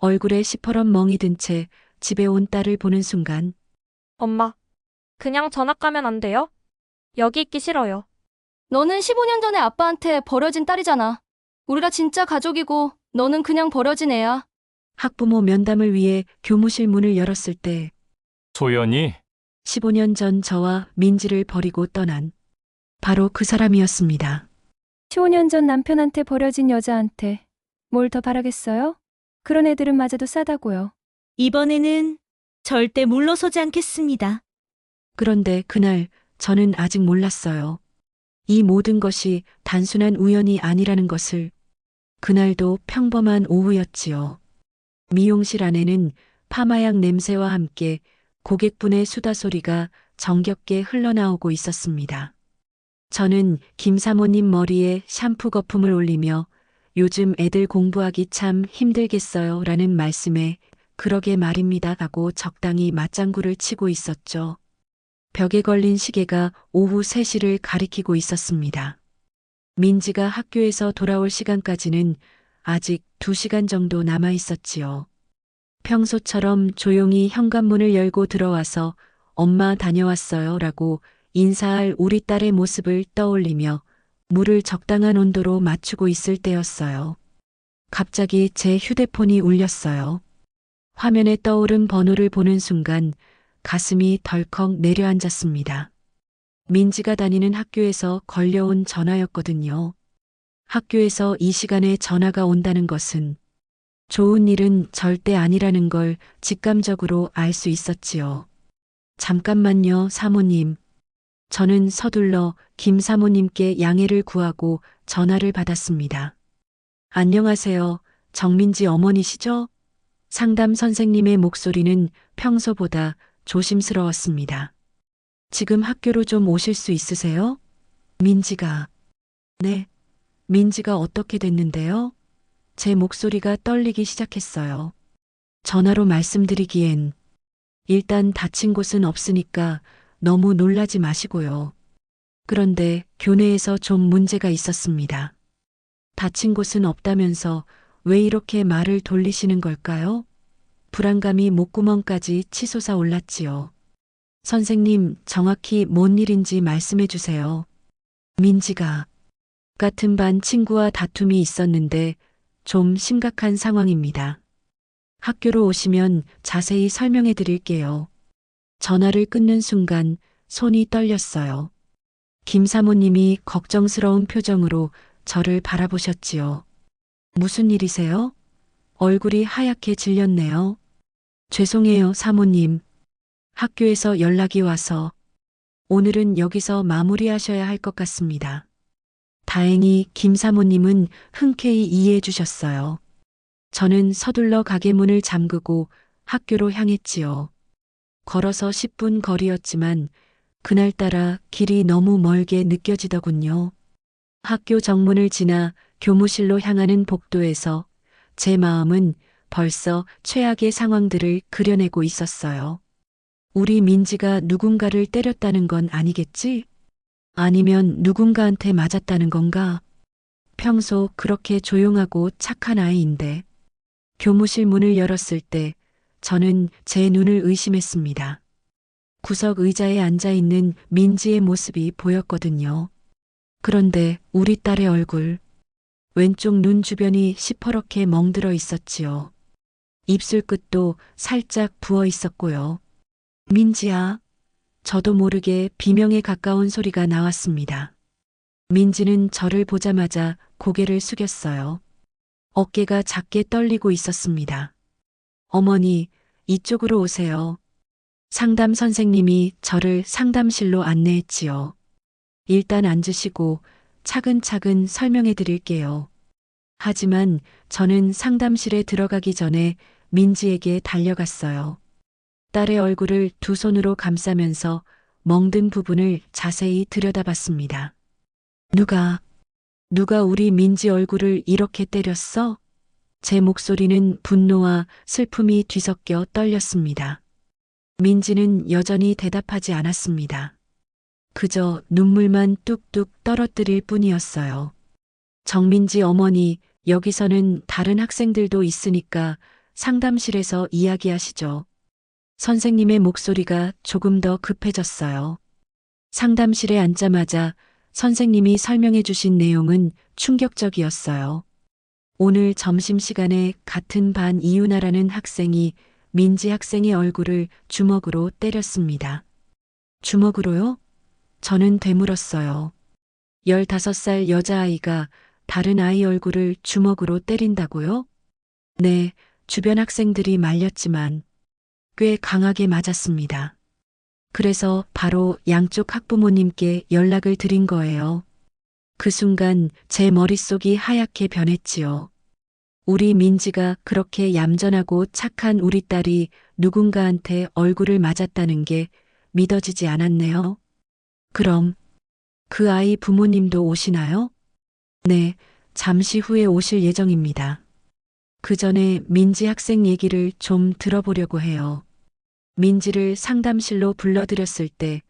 얼굴에 시퍼런 멍이 든 채 집에 온 딸을 보는 순간 엄마, 그냥 전학 가면 안 돼요? 여기 있기 싫어요. 너는 15년 전에 아빠한테 버려진 딸이잖아. 우리가 진짜 가족이고 너는 그냥 버려진 애야. 학부모 면담을 위해 교무실 문을 열었을 때 소연이 15년 전 저와 민지를 버리고 떠난 바로 그 사람이었습니다. 15년 전 남편한테 버려진 여자한테 뭘 더 바라겠어요? 그런 애들은 맞아도 싸다고요. 이번에는 절대 물러서지 않겠습니다. 그런데 그날 저는 아직 몰랐어요. 이 모든 것이 단순한 우연이 아니라는 것을. 그날도 평범한 오후였지요. 미용실 안에는 파마약 냄새와 함께 고객분의 수다 소리가 정겹게 흘러나오고 있었습니다. 저는 김 사모님 머리에 샴푸 거품을 올리며 요즘 애들 공부하기 참 힘들겠어요 라는 말씀에 그러게 말입니다 하고 적당히 맞장구를 치고 있었죠. 벽에 걸린 시계가 오후 3시를 가리키고 있었습니다. 민지가 학교에서 돌아올 시간까지는 아직 2시간 정도 남아 있었지요. 평소처럼 조용히 현관문을 열고 들어와서 엄마 다녀왔어요 라고 인사할 우리 딸의 모습을 떠올리며 물을 적당한 온도로 맞추고 있을 때였어요. 갑자기 제 휴대폰이 울렸어요. 화면에 떠오른 번호를 보는 순간 가슴이 덜컥 내려앉았습니다. 민지가 다니는 학교에서 걸려온 전화였거든요. 학교에서 이 시간에 전화가 온다는 것은 좋은 일은 절대 아니라는 걸 직감적으로 알 수 있었지요. 잠깐만요, 사모님. 저는 서둘러 김 사모님께 양해를 구하고 전화를 받았습니다. 안녕하세요. 정민지 어머니시죠? 상담 선생님의 목소리는 평소보다 조심스러웠습니다. 지금 학교로 좀 오실 수 있으세요? 민지가. 네. 민지가 어떻게 됐는데요? 제 목소리가 떨리기 시작했어요. 전화로 말씀드리기엔 일단 다친 곳은 없으니까 너무 놀라지 마시고요. 그런데 교내에서 좀 문제가 있었습니다. 다친 곳은 없다면서 왜 이렇게 말을 돌리시는 걸까요? 불안감이 목구멍까지 치솟아 올랐지요. 선생님, 정확히 뭔 일인지 말씀해 주세요. 민지가. 같은 반 친구와 다툼이 있었는데 좀 심각한 상황입니다. 학교로 오시면 자세히 설명해 드릴게요. 전화를 끊는 순간 손이 떨렸어요. 김 사모님이 걱정스러운 표정으로 저를 바라보셨지요. 무슨 일이세요? 얼굴이 하얗게 질렸네요. 죄송해요, 사모님. 학교에서 연락이 와서 오늘은 여기서 마무리하셔야 할 것 같습니다. 다행히 김 사모님은 흔쾌히 이해해 주셨어요. 저는 서둘러 가게 문을 잠그고 학교로 향했지요. 걸어서 10분 거리였지만 그날따라 길이 너무 멀게 느껴지더군요. 학교 정문을 지나 교무실로 향하는 복도에서 제 마음은 벌써 최악의 상황들을 그려내고 있었어요. 우리 민지가 누군가를 때렸다는 건 아니겠지? 아니면 누군가한테 맞았다는 건가? 평소 그렇게 조용하고 착한 아이인데. 교무실 문을 열었을 때 저는 제 눈을 의심했습니다. 구석 의자에 앉아 있는 민지의 모습이 보였거든요. 그런데 우리 딸의 얼굴, 왼쪽 눈 주변이 시퍼렇게 멍들어 있었지요. 입술 끝도 살짝 부어 있었고요. 민지야. 저도 모르게 비명에 가까운 소리가 나왔습니다. 민지는 저를 보자마자 고개를 숙였어요. 어깨가 작게 떨리고 있었습니다. 어머니, 이쪽으로 오세요. 상담 선생님이 저를 상담실로 안내했지요. 일단 앉으시고 차근차근 설명해 드릴게요. 하지만 저는 상담실에 들어가기 전에 민지에게 달려갔어요. 딸의 얼굴을 두 손으로 감싸면서 멍든 부분을 자세히 들여다봤습니다. 누가 우리 민지 얼굴을 이렇게 때렸어? 제 목소리는 분노와 슬픔이 뒤섞여 떨렸습니다. 민지는 여전히 대답하지 않았습니다. 그저 눈물만 뚝뚝 떨어뜨릴 뿐이었어요. 정민지 어머니, 여기서는 다른 학생들도 있으니까 상담실에서 이야기하시죠. 선생님의 목소리가 조금 더 급해졌어요. 상담실에 앉자마자 선생님이 설명해 주신 내용은 충격적이었어요. 오늘 점심시간에 같은 반 이유나라는 학생이 민지 학생의 얼굴을 주먹으로 때렸습니다. 주먹으로요? 저는 되물었어요. 15살 여자아이가 다른 아이 얼굴을 주먹으로 때린다고요? 네, 주변 학생들이 말렸지만 꽤 강하게 맞았습니다. 그래서 바로 양쪽 학부모님께 연락을 드린 거예요. 그 순간 제 머릿속이 하얗게 변했지요. 우리 민지가 그렇게 얌전하고 착한 우리 딸이 누군가한테 얼굴을 맞았다는 게 믿어지지 않았네요. 그럼 그 아이 부모님도 오시나요? 네, 잠시 후에 오실 예정입니다. 그 전에 민지 학생 얘기를 좀 들어보려고 해요. 민지를 상담실로 불러들였을 때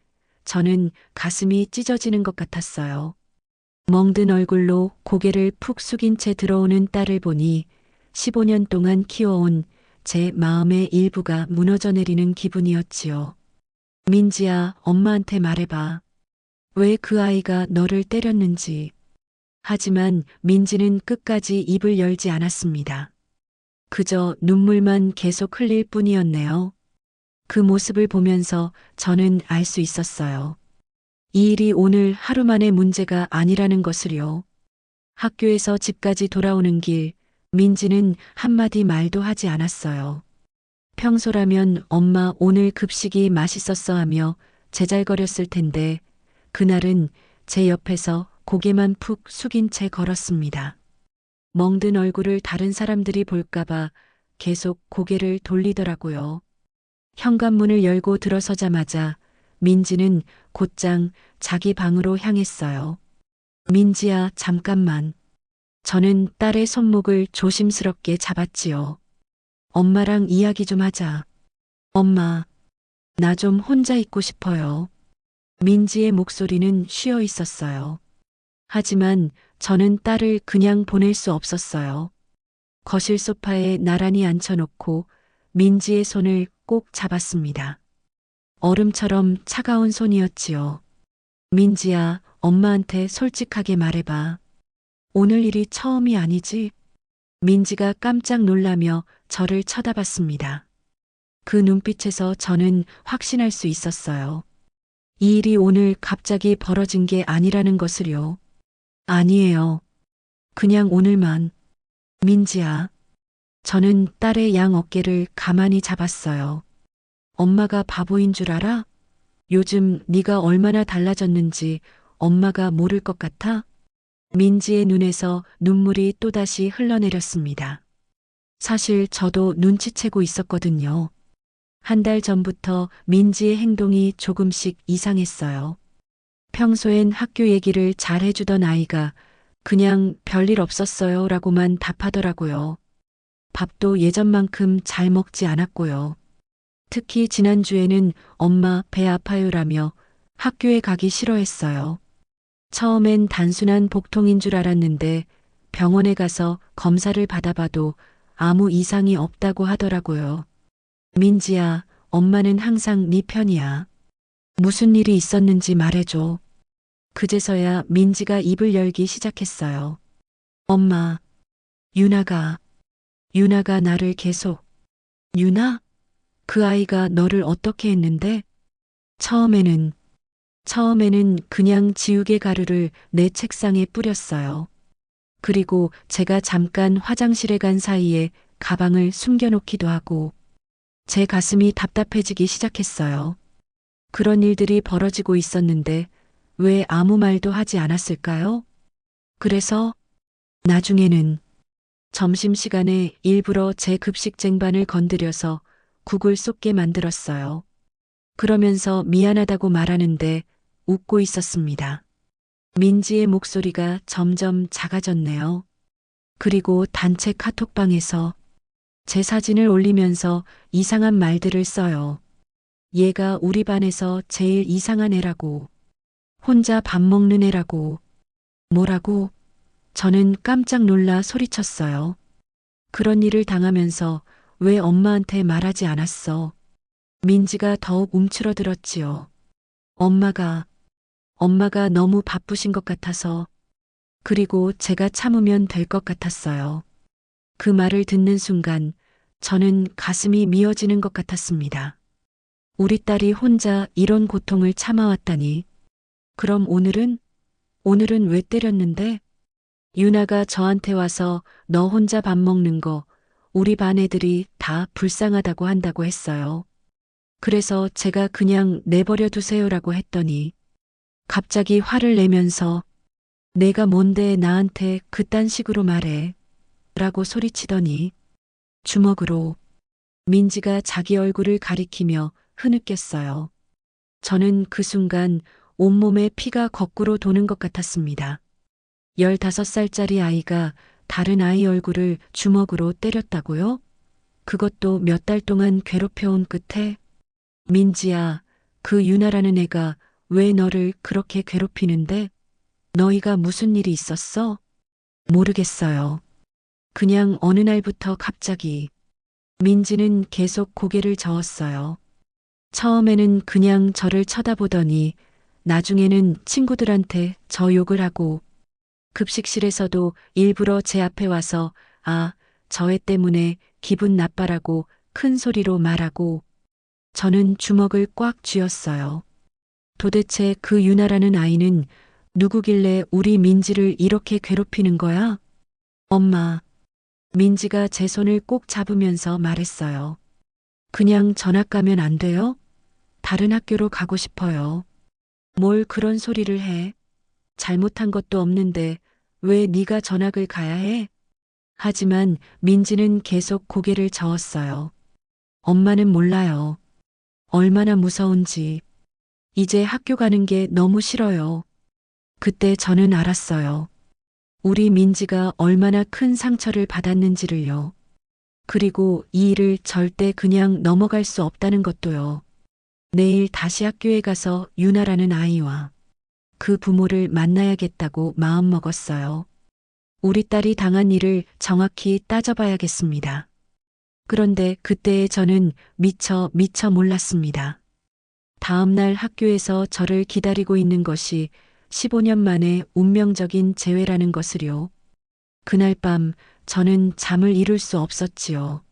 저는 가슴이 찢어지는 것 같았어요. 멍든 얼굴로 고개를 푹 숙인 채 들어오는 딸을 보니 15년 동안 키워온 제 마음의 일부가 무너져 내리는 기분이었지요. 민지야, 엄마한테 말해봐. 왜 그 아이가 너를 때렸는지. 하지만 민지는 끝까지 입을 열지 않았습니다. 그저 눈물만 계속 흘릴 뿐이었네요. 그 모습을 보면서 저는 알 수 있었어요. 이 일이 오늘 하루 만의 문제가 아니라는 것을요. 학교에서 집까지 돌아오는 길, 민지는 한마디 말도 하지 않았어요. 평소라면 엄마 오늘 급식이 맛있었어 하며 제잘거렸을 텐데 그날은 제 옆에서 고개만 푹 숙인 채 걸었습니다. 멍든 얼굴을 다른 사람들이 볼까봐 계속 고개를 돌리더라고요. 현관문을 열고 들어서자마자 민지는 곧장 자기 방으로 향했어요. 민지야, 잠깐만. 저는 딸의 손목을 조심스럽게 잡았지요. 엄마랑 이야기 좀 하자. 엄마, 나 좀 혼자 있고 싶어요. 민지의 목소리는 쉬어 있었어요. 하지만 저는 딸을 그냥 보낼 수 없었어요. 거실 소파에 나란히 앉혀놓고 민지의 손을 꼭 잡았습니다. 얼음처럼 차가운 손이었지요. 민지야, 엄마한테 솔직하게 말해봐. 오늘 일이 처음이 아니지? 민지가 깜짝 놀라며 저를 쳐다봤습니다. 그 눈빛에서 저는 확신할 수 있었어요. 이 일이 오늘 갑자기 벌어진 게 아니라는 것을요. 아니에요. 그냥 오늘만. 민지야. 저는 딸의 양 어깨를 가만히 잡았어요. 엄마가 바보인 줄 알아? 요즘 네가 얼마나 달라졌는지 엄마가 모를 것 같아? 민지의 눈에서 눈물이 또다시 흘러내렸습니다. 사실 저도 눈치채고 있었거든요. 한 달 전부터 민지의 행동이 조금씩 이상했어요. 평소엔 학교 얘기를 잘 해주던 아이가 그냥 별일 없었어요 라고만 답하더라고요. 밥도 예전만큼 잘 먹지 않았고요. 특히 지난주에는 엄마 배 아파요라며 학교에 가기 싫어했어요. 처음엔 단순한 복통인 줄 알았는데 병원에 가서 검사를 받아봐도 아무 이상이 없다고 하더라고요. 민지야, 엄마는 항상 네 편이야. 무슨 일이 있었는지 말해줘. 그제서야 민지가 입을 열기 시작했어요. 엄마, 유나가 나를 계속. 유나? 그 아이가 너를 어떻게 했는데? 처음에는 그냥 지우개 가루를 내 책상에 뿌렸어요. 그리고 제가 잠깐 화장실에 간 사이에 가방을 숨겨놓기도 하고 제 가슴이 답답해지기 시작했어요. 그런 일들이 벌어지고 있었는데 왜 아무 말도 하지 않았을까요? 그래서 나중에는 점심시간에 일부러 제 급식 쟁반을 건드려서 국을 쏟게 만들었어요. 그러면서 미안하다고 말하는데 웃고 있었습니다. 민지의 목소리가 점점 작아졌네요. 그리고 단체 카톡방에서 제 사진을 올리면서 이상한 말들을 써요. 얘가 우리 반에서 제일 이상한 애라고. 혼자 밥 먹는 애라고. 뭐라고? 저는 깜짝 놀라 소리쳤어요. 그런 일을 당하면서 왜 엄마한테 말하지 않았어? 민지가 더욱 움츠러들었지요. 엄마가 너무 바쁘신 것 같아서, 그리고 제가 참으면 될 것 같았어요. 그 말을 듣는 순간 저는 가슴이 미어지는 것 같았습니다. 우리 딸이 혼자 이런 고통을 참아왔다니. 그럼 오늘은 왜 때렸는데? 유나가 저한테 와서 너 혼자 밥 먹는 거 우리 반 애들이 다 불쌍하다고 한다고 했어요. 그래서 제가 그냥 내버려 두세요라고 했더니 갑자기 화를 내면서 내가 뭔데 나한테 그딴 식으로 말해 라고 소리치더니 주먹으로 민지가 자기 얼굴을 가리키며 흐느꼈어요. 저는 그 순간 온몸에 피가 거꾸로 도는 것 같았습니다. 15살짜리 아이가 다른 아이 얼굴을 주먹으로 때렸다고요? 그것도 몇 달 동안 괴롭혀온 끝에? 민지야, 그 유나라는 애가 왜 너를 그렇게 괴롭히는데? 너희가 무슨 일이 있었어? 모르겠어요. 그냥 어느 날부터 갑자기. 민지는 계속 고개를 저었어요. 처음에는 그냥 저를 쳐다보더니 나중에는 친구들한테 저 욕을 하고 급식실에서도 일부러 제 앞에 와서 저 애 때문에 기분 나빠라고 큰 소리로 말하고 저는 주먹을 꽉 쥐었어요. 도대체 그 유나라는 아이는 누구길래 우리 민지를 이렇게 괴롭히는 거야? 엄마. 민지가 제 손을 꼭 잡으면서 말했어요. 그냥 전학 가면 안 돼요? 다른 학교로 가고 싶어요. 뭘 그런 소리를 해? 잘못한 것도 없는데 왜 네가 전학을 가야 해? 하지만 민지는 계속 고개를 저었어요. 엄마는 몰라요. 얼마나 무서운지. 이제 학교 가는 게 너무 싫어요. 그때 저는 알았어요. 우리 민지가 얼마나 큰 상처를 받았는지를요. 그리고 이 일을 절대 그냥 넘어갈 수 없다는 것도요. 내일 다시 학교에 가서 유나라는 아이와 그 부모를 만나야겠다고 마음먹었어요. 우리 딸이 당한 일을 정확히 따져봐야겠습니다. 그런데 그때의 저는 미처 몰랐습니다. 다음 날 학교에서 저를 기다리고 있는 것이 15년 만에 운명적인 재회라는 것을요. 그날 밤 저는 잠을 이룰 수 없었지요.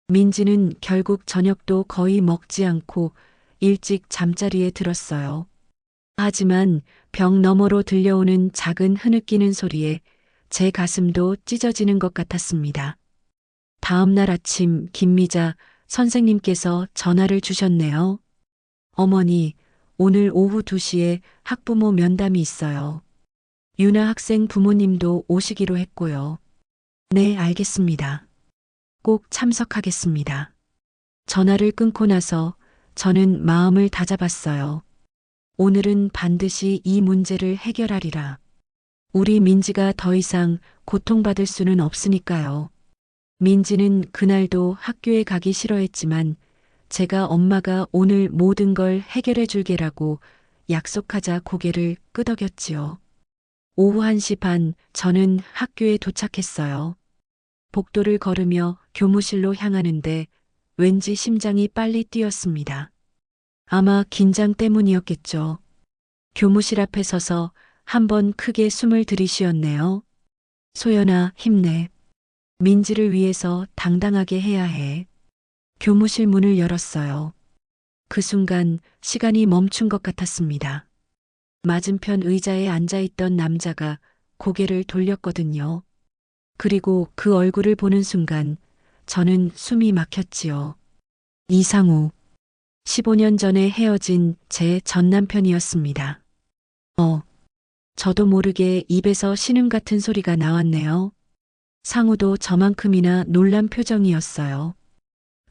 민지는 결국 저녁도 거의 먹지 않고 일찍 잠자리에 들었어요. 하지만 벽 너머로 들려오는 작은 흐느끼는 소리에 제 가슴도 찢어지는 것 같았습니다. 다음 날 아침 김미자 선생님께서 전화를 주셨네요. 어머니, 오늘 오후 2시에 학부모 면담이 있어요. 유나 학생 부모님도 오시기로 했고요. 네, 알겠습니다. 꼭 참석하겠습니다. 전화를 끊고 나서 저는 마음을 다잡았어요. 오늘은 반드시 이 문제를 해결하리라. 우리 민지가 더 이상 고통받을 수는 없으니까요. 민지는 그날도 학교에 가기 싫어했지만 제가 엄마가 오늘 모든 걸 해결해 줄게라고 약속하자 고개를 끄덕였지요. 오후 1시 반 저는 학교에 도착했어요. 복도를 걸으며 교무실로 향하는데 왠지 심장이 빨리 뛰었습니다. 아마 긴장 때문이었겠죠. 교무실 앞에 서서 한번 크게 숨을 들이쉬었네요. 소연아, 힘내. 민지를 위해서 당당하게 해야 해. 교무실 문을 열었어요. 그 순간 시간이 멈춘 것 같았습니다. 맞은편 의자에 앉아있던 남자가 고개를 돌렸거든요. 그리고 그 얼굴을 보는 순간 저는 숨이 막혔지요. 이상우. 15년 전에 헤어진 제 전 남편이었습니다. 저도 모르게 입에서 신음 같은 소리가 나왔네요. 상우도 저만큼이나 놀란 표정이었어요.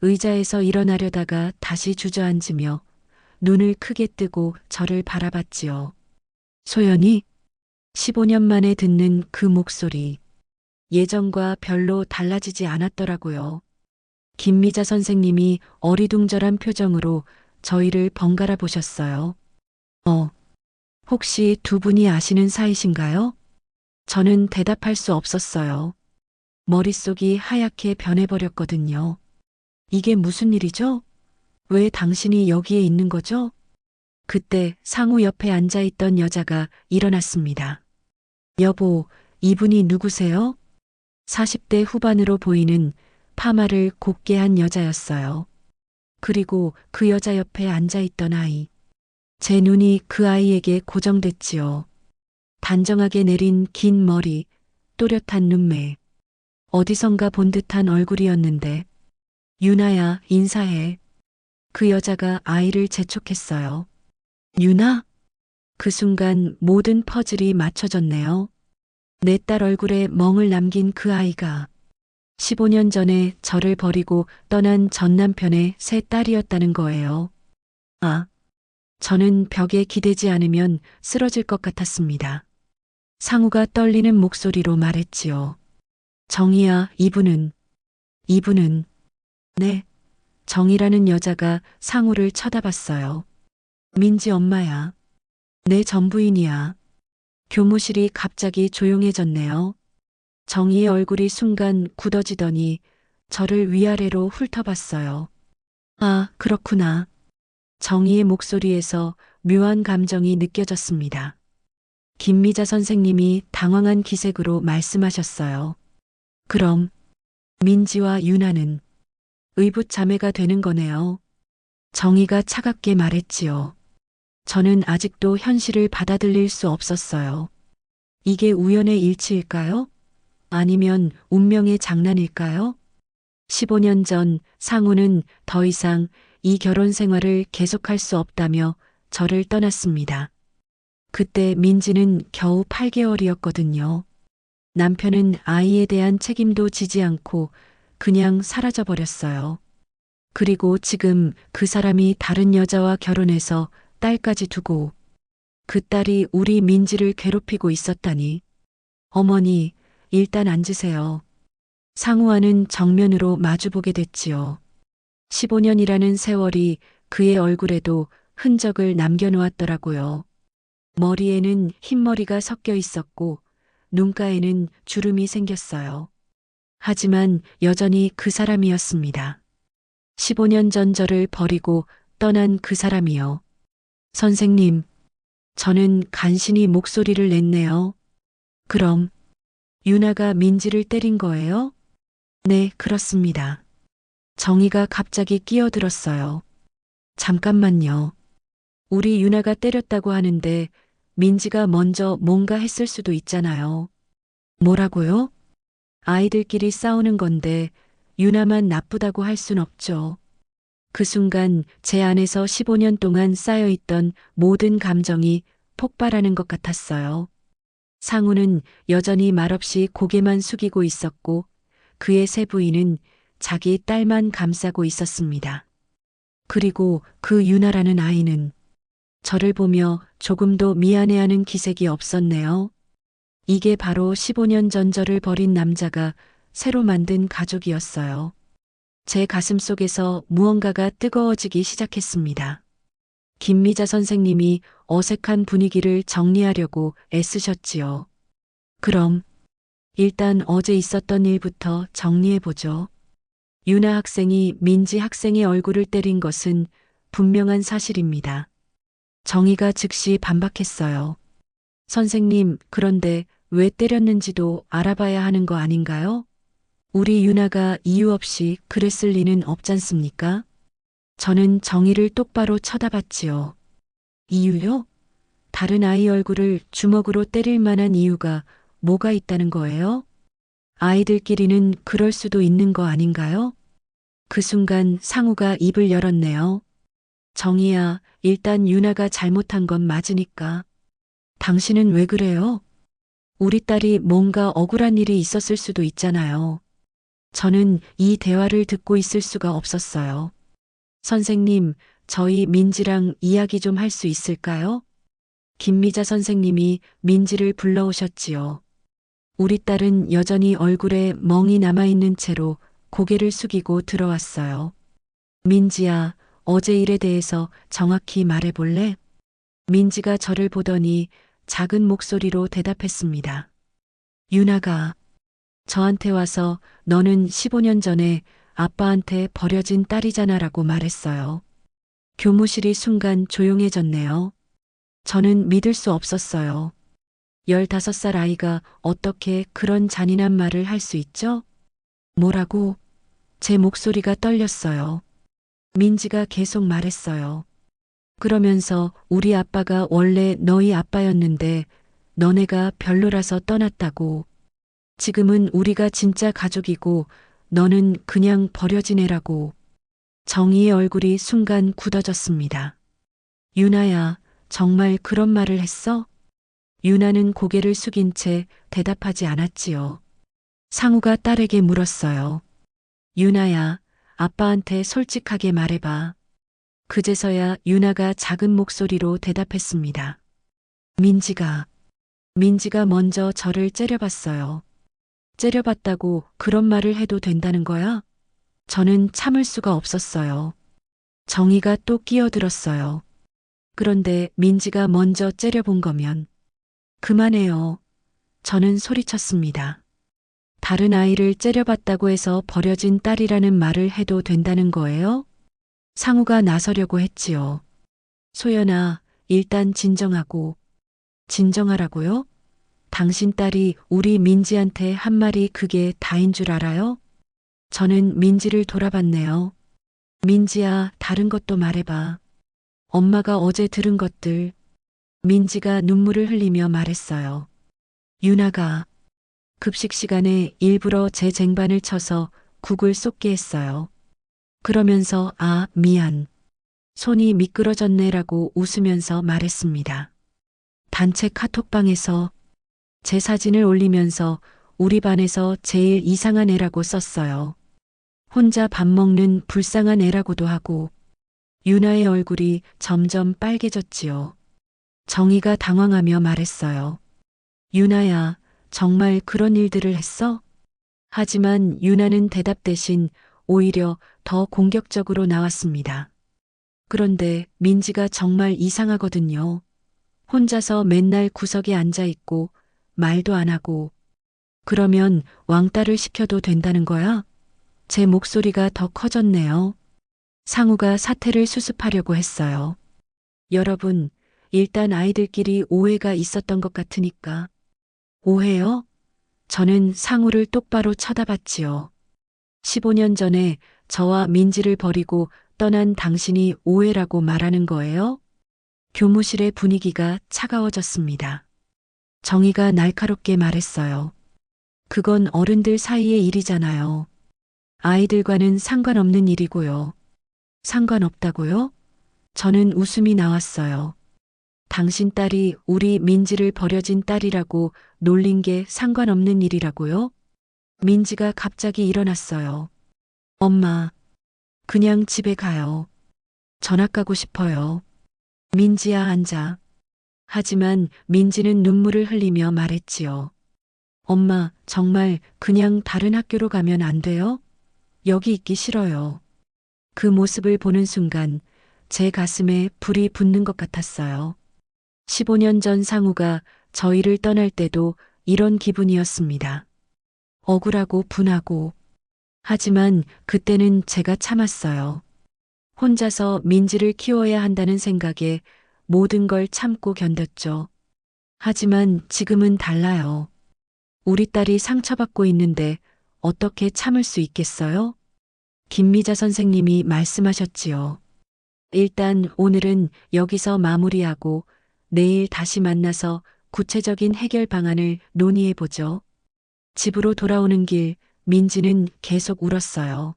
의자에서 일어나려다가 다시 주저앉으며 눈을 크게 뜨고 저를 바라봤지요. 소연이? 15년 만에 듣는 그 목소리. 예전과 별로 달라지지 않았더라고요. 김미자 선생님이 어리둥절한 표정으로 저희를 번갈아 보셨어요. 혹시 두 분이 아시는 사이신가요? 저는 대답할 수 없었어요. 머릿속이 하얗게 변해버렸거든요. 이게 무슨 일이죠? 왜 당신이 여기에 있는 거죠? 그때 상우 옆에 앉아있던 여자가 일어났습니다. 여보, 이분이 누구세요? 40대 후반으로 보이는 파마를 곱게 한 여자였어요. 그리고 그 여자 옆에 앉아있던 아이. 제 눈이 그 아이에게 고정됐지요. 단정하게 내린 긴 머리, 또렷한 눈매. 어디선가 본 듯한 얼굴이었는데, 유나야, 인사해. 그 여자가 아이를 재촉했어요. 유나? 그 순간 모든 퍼즐이 맞춰졌네요. 내 딸 얼굴에 멍을 남긴 그 아이가 15년 전에 저를 버리고 떠난 전 남편의 새 딸이었다는 거예요. 아, 저는 벽에 기대지 않으면 쓰러질 것 같았습니다. 상우가 떨리는 목소리로 말했지요. 정희야, 이분은. 네. 정희라는 여자가 상우를 쳐다봤어요. 민지 엄마야. 내 전부인이야. 교무실이 갑자기 조용해졌네요. 정희의 얼굴이 순간 굳어지더니 저를 위아래로 훑어봤어요. 아, 그렇구나. 정희의 목소리에서 묘한 감정이 느껴졌습니다. 김미자 선생님이 당황한 기색으로 말씀하셨어요. 그럼 민지와 유나는 의붓 자매가 되는 거네요. 정희가 차갑게 말했지요. 저는 아직도 현실을 받아들일 수 없었어요. 이게 우연의 일치일까요? 아니면 운명의 장난일까요? 15년 전 상우는 더 이상 이 결혼 생활을 계속할 수 없다며 저를 떠났습니다. 그때 민지는 겨우 8개월이었거든요. 남편은 아이에 대한 책임도 지지 않고 그냥 사라져버렸어요. 그리고 지금 그 사람이 다른 여자와 결혼해서 딸까지 두고 그 딸이 우리 민지를 괴롭히고 있었다니. 어머니, 일단 앉으세요. 상우와는 정면으로 마주보게 됐지요. 15년이라는 세월이 그의 얼굴에도 흔적을 남겨놓았더라고요. 머리에는 흰머리가 섞여 있었고 눈가에는 주름이 생겼어요. 하지만 여전히 그 사람이었습니다. 15년 전 저를 버리고 떠난 그 사람이요. 선생님, 저는 간신히 목소리를 냈네요. 그럼 유나가 민지를 때린 거예요? 네, 그렇습니다. 정희가 갑자기 끼어들었어요. 잠깐만요. 우리 유나가 때렸다고 하는데 민지가 먼저 뭔가 했을 수도 있잖아요. 뭐라고요? 아이들끼리 싸우는 건데 유나만 나쁘다고 할 순 없죠. 그 순간 제 안에서 15년 동안 쌓여있던 모든 감정이 폭발하는 것 같았어요. 상우는 여전히 말없이 고개만 숙이고 있었고 그의 세 부인은 자기 딸만 감싸고 있었습니다. 그리고 그 유나라는 아이는 저를 보며 조금도 미안해하는 기색이 없었네요. 이게 바로 15년 전 저를 버린 남자가 새로 만든 가족이었어요. 제 가슴 속에서 무언가가 뜨거워지기 시작했습니다. 김미자 선생님이 어색한 분위기를 정리하려고 애쓰셨지요. 그럼 일단 어제 있었던 일부터 정리해보죠. 유나 학생이 민지 학생의 얼굴을 때린 것은 분명한 사실입니다. 정희가 즉시 반박했어요. 선생님, 그런데 왜 때렸는지도 알아봐야 하는 거 아닌가요? 우리 유나가 이유 없이 그랬을 리는 없잖습니까? 저는 정희를 똑바로 쳐다봤지요. 이유요? 다른 아이 얼굴을 주먹으로 때릴 만한 이유가 뭐가 있다는 거예요? 아이들끼리는 그럴 수도 있는 거 아닌가요? 그 순간 상우가 입을 열었네요. 정희야, 일단 유나가 잘못한 건 맞으니까. 당신은 왜 그래요? 우리 딸이 뭔가 억울한 일이 있었을 수도 있잖아요. 저는 이 대화를 듣고 있을 수가 없었어요. 선생님, 저희 민지랑 이야기 좀 할 수 있을까요? 김미자 선생님이 민지를 불러오셨지요. 우리 딸은 여전히 얼굴에 멍이 남아있는 채로 고개를 숙이고 들어왔어요. 민지야, 어제 일에 대해서 정확히 말해볼래? 민지가 저를 보더니 작은 목소리로 대답했습니다. 유나가 저한테 와서 너는 15년 전에 아빠한테 버려진 딸이잖아라고 말했어요. 교무실이 순간 조용해졌네요. 저는 믿을 수 없었어요. 15살 아이가 어떻게 그런 잔인한 말을 할 수 있죠? 뭐라고? 제 목소리가 떨렸어요. 민지가 계속 말했어요. 그러면서 우리 아빠가 원래 너희 아빠였는데 너네가 별로라서 떠났다고. 지금은 우리가 진짜 가족이고 너는 그냥 버려진 애라고. 정희의 얼굴이 순간 굳어졌습니다. 유나야, 정말 그런 말을 했어? 유나는 고개를 숙인 채 대답하지 않았지요. 상우가 딸에게 물었어요. 유나야, 아빠한테 솔직하게 말해봐. 그제서야 유나가 작은 목소리로 대답했습니다. 민지가 먼저 저를 째려봤어요. 째려봤다고 그런 말을 해도 된다는 거야? 저는 참을 수가 없었어요. 정희가 또 끼어들었어요. 그런데 민지가 먼저 째려본 거면 그만해요. 저는 소리쳤습니다. 다른 아이를 째려봤다고 해서 버려진 딸이라는 말을 해도 된다는 거예요? 상우가 나서려고 했지요. 소연아, 일단 진정하라고요? 당신 딸이 우리 민지한테 한 말이 그게 다인 줄 알아요? 저는 민지를 돌아봤네요. 민지야, 다른 것도 말해봐. 엄마가 어제 들은 것들. 민지가 눈물을 흘리며 말했어요. 유나가 급식 시간에 일부러 제 쟁반을 쳐서 국을 쏟게 했어요. 그러면서 미안. 손이 미끄러졌네라고 웃으면서 말했습니다. 단체 카톡방에서 제 사진을 올리면서 우리 반에서 제일 이상한 애라고 썼어요. 혼자 밥 먹는 불쌍한 애라고도 하고. 유나의 얼굴이 점점 빨개졌지요. 정희가 당황하며 말했어요. 유나야, 정말 그런 일들을 했어? 하지만 유나는 대답 대신 오히려 더 공격적으로 나왔습니다. 그런데 민지가 정말 이상하거든요. 혼자서 맨날 구석에 앉아 있고 말도 안 하고. 그러면 왕따를 시켜도 된다는 거야? 제 목소리가 더 커졌네요. 상우가 사태를 수습하려고 했어요. 여러분, 일단 아이들끼리 오해가 있었던 것 같으니까. 오해요? 저는 상우를 똑바로 쳐다봤지요. 15년 전에 저와 민지를 버리고 떠난 당신이 오해라고 말하는 거예요? 교무실의 분위기가 차가워졌습니다. 정희가 날카롭게 말했어요. 그건 어른들 사이의 일이잖아요. 아이들과는 상관없는 일이고요. 상관없다고요? 저는 웃음이 나왔어요. 당신 딸이 우리 민지를 버려진 딸이라고 놀린 게 상관없는 일이라고요? 민지가 갑자기 일어났어요. 엄마, 그냥 집에 가요. 전학 가고 싶어요. 민지야, 앉아. 하지만 민지는 눈물을 흘리며 말했지요. 엄마, 정말 그냥 다른 학교로 가면 안 돼요? 여기 있기 싫어요. 그 모습을 보는 순간 제 가슴에 불이 붙는 것 같았어요. 15년 전 상우가 저희를 떠날 때도 이런 기분이었습니다. 억울하고 분하고. 하지만 그때는 제가 참았어요. 혼자서 민지를 키워야 한다는 생각에 모든 걸 참고 견뎠죠. 하지만 지금은 달라요. 우리 딸이 상처받고 있는데 어떻게 참을 수 있겠어요? 김미자 선생님이 말씀하셨지요. 일단 오늘은 여기서 마무리하고 내일 다시 만나서 구체적인 해결 방안을 논의해보죠. 집으로 돌아오는 길 민지는 계속 울었어요.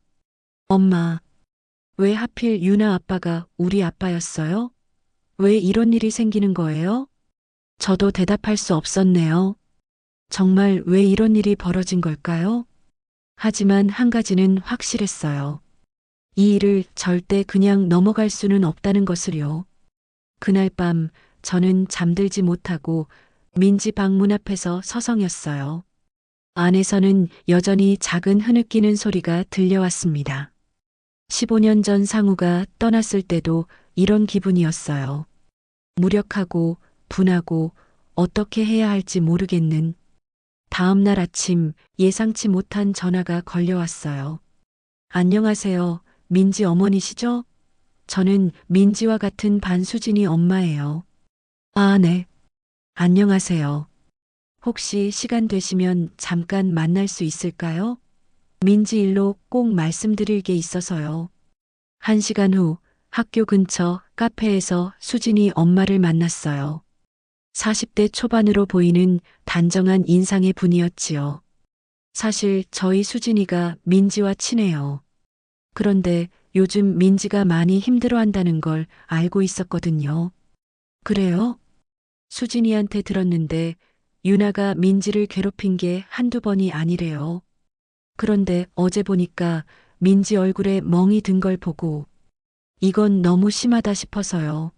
엄마, 왜 하필 유나 아빠가 우리 아빠였어요? 왜 이런 일이 생기는 거예요? 저도 대답할 수 없었네요. 정말 왜 이런 일이 벌어진 걸까요? 하지만 한 가지는 확실했어요. 이 일을 절대 그냥 넘어갈 수는 없다는 것을요. 그날 밤 저는 잠들지 못하고 민지 방문 앞에서 서성였어요. 안에서는 여전히 작은 흐느끼는 소리가 들려왔습니다. 15년 전 상우가 떠났을 때도 이런 기분이었어요. 무력하고 분하고 어떻게 해야 할지 모르겠는. 다음 날 아침 예상치 못한 전화가 걸려왔어요. 안녕하세요. 민지 어머니시죠? 저는 민지와 같은 반수진이 엄마예요. 아, 네. 안녕하세요. 혹시 시간 되시면 잠깐 만날 수 있을까요? 민지 일로 꼭 말씀드릴 게 있어서요. 1시간 후 학교 근처 카페에서 수진이 엄마를 만났어요. 40대 초반으로 보이는 단정한 인상의 분이었지요. 사실 저희 수진이가 민지와 친해요. 그런데 요즘 민지가 많이 힘들어한다는 걸 알고 있었거든요. 그래요? 수진이한테 들었는데 유나가 민지를 괴롭힌 게 한두 번이 아니래요. 그런데 어제 보니까 민지 얼굴에 멍이 든 걸 보고 이건 너무 심하다 싶어서요.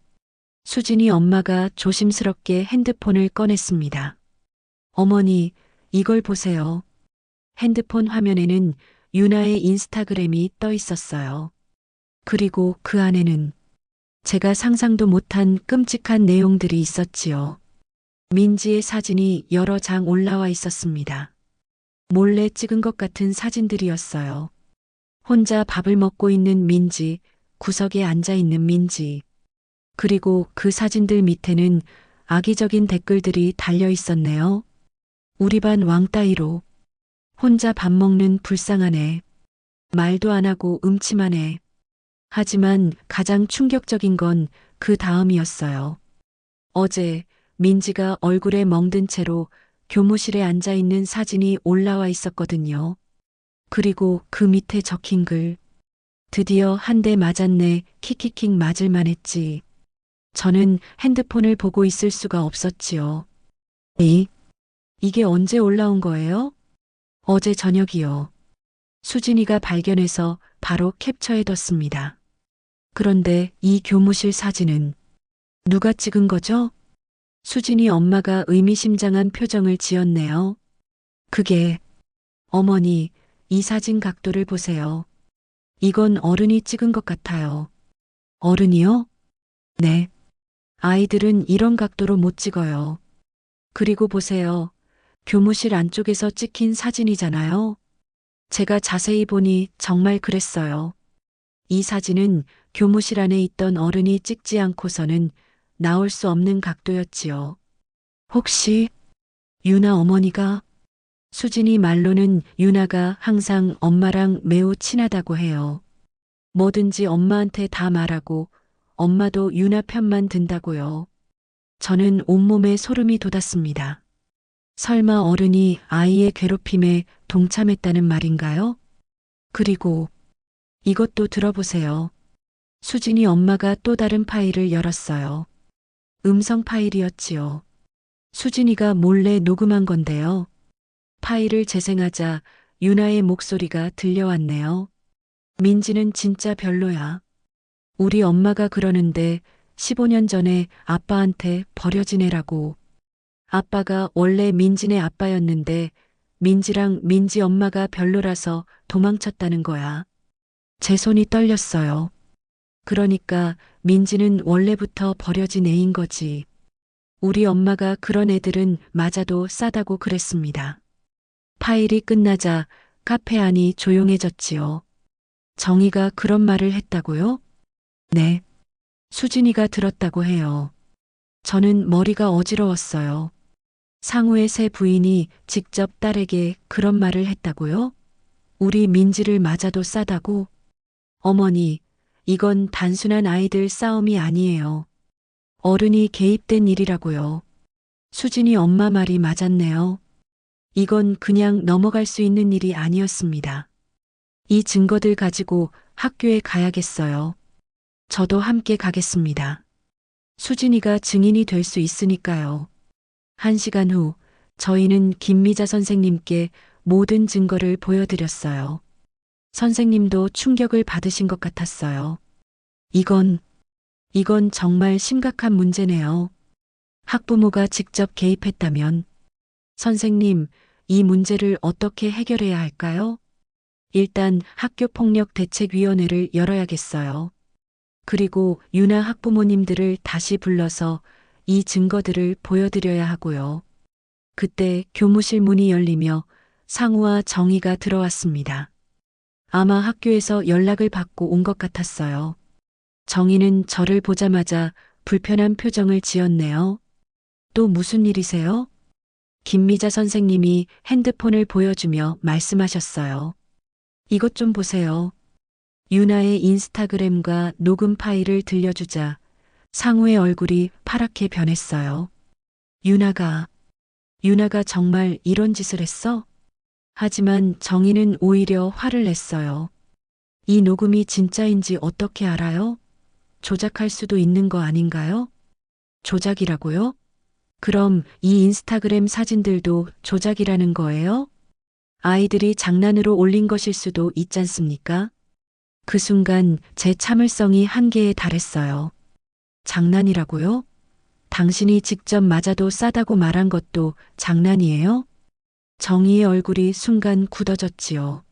수진이 엄마가 조심스럽게 핸드폰을 꺼냈습니다. 어머니, 이걸 보세요. 핸드폰 화면에는 유나의 인스타그램이 떠 있었어요. 그리고 그 안에는 제가 상상도 못한 끔찍한 내용들이 있었지요. 민지의 사진이 여러 장 올라와 있었습니다. 몰래 찍은 것 같은 사진들이었어요. 혼자 밥을 먹고 있는 민지, 구석에 앉아 있는 민지. 그리고 그 사진들 밑에는 악의적인 댓글들이 달려 있었네요. 우리 반 왕따이로. 혼자 밥 먹는 불쌍한 애. 말도 안 하고 음침한 애. 하지만 가장 충격적인 건 그 다음이었어요. 어제 민지가 얼굴에 멍든 채로 교무실에 앉아 있는 사진이 올라와 있었거든요. 그리고 그 밑에 적힌 글. 드디어 한 대 맞았네. 킥킥킥 맞을만 했지. 저는 핸드폰을 보고 있을 수가 없었지요. 이게 언제 올라온 거예요? 어제 저녁이요. 수진이가 발견해서 바로 캡처해뒀습니다. 그런데 이 교무실 사진은 누가 찍은 거죠? 수진이 엄마가 의미심장한 표정을 지었네요. 그게, 어머니, 이 사진 각도를 보세요. 이건 어른이 찍은 것 같아요. 어른이요? 네. 아이들은 이런 각도로 못 찍어요. 그리고 보세요. 교무실 안쪽에서 찍힌 사진이잖아요. 제가 자세히 보니 정말 그랬어요. 이 사진은 교무실 안에 있던 어른이 찍지 않고서는 나올 수 없는 각도였지요. 혹시 유나 어머니가? 수진이 말로는 유나가 항상 엄마랑 매우 친하다고 해요. 뭐든지 엄마한테 다 말하고 엄마도 유나 편만 든다고요. 저는 온몸에 소름이 돋았습니다. 설마 어른이 아이의 괴롭힘에 동참했다는 말인가요? 그리고 이것도 들어보세요. 수진이 엄마가 또 다른 파일을 열었어요. 음성 파일이었지요. 수진이가 몰래 녹음한 건데요. 파일을 재생하자 유나의 목소리가 들려왔네요. 민지는 진짜 별로야. 우리 엄마가 그러는데 15년 전에 아빠한테 버려진 애라고. 아빠가 원래 민지네 아빠였는데 민지랑 민지 엄마가 별로라서 도망쳤다는 거야. 제 손이 떨렸어요. 그러니까 민지는 원래부터 버려진 애인 거지. 우리 엄마가 그런 애들은 맞아도 싸다고 그랬습니다. 파일이 끝나자 카페 안이 조용해졌지요. 정희가 그런 말을 했다고요? 네. 수진이가 들었다고 해요. 저는 머리가 어지러웠어요. 상우의 새 부인이 직접 딸에게 그런 말을 했다고요? 우리 민지를 맞아도 싸다고? 어머니, 이건 단순한 아이들 싸움이 아니에요. 어른이 개입된 일이라고요. 수진이 엄마 말이 맞았네요. 이건 그냥 넘어갈 수 있는 일이 아니었습니다. 이 증거들 가지고 학교에 가야겠어요. 저도 함께 가겠습니다. 수진이가 증인이 될 수 있으니까요. 1시간 후 저희는 김미자 선생님께 모든 증거를 보여드렸어요. 선생님도 충격을 받으신 것 같았어요. 이건 정말 심각한 문제네요. 학부모가 직접 개입했다면. 선생님, 이 문제를 어떻게 해결해야 할까요? 일단 학교폭력대책위원회를 열어야겠어요. 그리고 유나 학부모님들을 다시 불러서 이 증거들을 보여드려야 하고요. 그때 교무실 문이 열리며 상우와 정희가 들어왔습니다. 아마 학교에서 연락을 받고 온 것 같았어요. 정희는 저를 보자마자 불편한 표정을 지었네요. 또 무슨 일이세요? 김미자 선생님이 핸드폰을 보여주며 말씀하셨어요. 이것 좀 보세요. 유나의 인스타그램과 녹음 파일을 들려주자 상우의 얼굴이 파랗게 변했어요. 유나가 정말 이런 짓을 했어? 하지만 정희는 오히려 화를 냈어요. 이 녹음이 진짜인지 어떻게 알아요? 조작할 수도 있는 거 아닌가요? 조작이라고요? 그럼 이 인스타그램 사진들도 조작이라는 거예요? 아이들이 장난으로 올린 것일 수도 있잖습니까? 그 순간 제 참을성이 한계에 달했어요. 장난이라고요? 당신이 직접 맞아도 싸다고 말한 것도 장난이에요? 정희의 얼굴이 순간 굳어졌지요.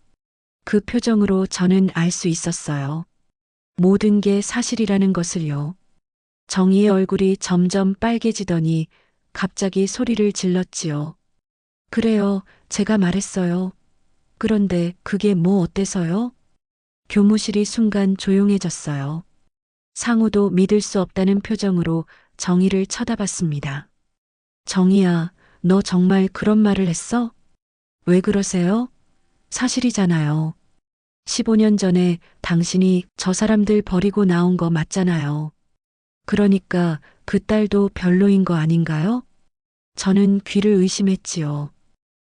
그 표정으로 저는 알 수 있었어요. 모든 게 사실이라는 것을요. 정희의 얼굴이 점점 빨개지더니 갑자기 소리를 질렀지요. 그래요, 제가 말했어요. 그런데 그게 뭐 어때서요? 교무실이 순간 조용해졌어요. 상우도 믿을 수 없다는 표정으로 정희를 쳐다봤습니다. 정희야, 너 정말 그런 말을 했어? 왜 그러세요? 사실이잖아요. 15년 전에 당신이 저 사람들 버리고 나온 거 맞잖아요. 그러니까 그 딸도 별로인 거 아닌가요? 저는 귀를 의심했지요.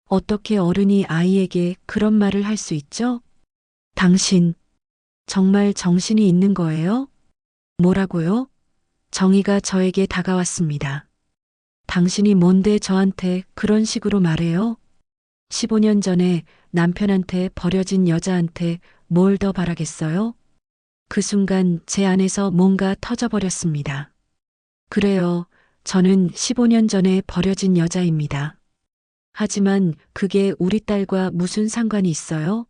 어떻게 어른이 아이에게 그런 말을 할 수 있죠? 당신, 정말 정신이 있는 거예요? 뭐라고요? 정희가 저에게 다가왔습니다. 당신이 뭔데 저한테 그런 식으로 말해요? 15년 전에 남편한테 버려진 여자한테 뭘 더 바라겠어요? 그 순간 제 안에서 뭔가 터져버렸습니다. 그래요. 저는 15년 전에 버려진 여자입니다. 하지만 그게 우리 딸과 무슨 상관이 있어요?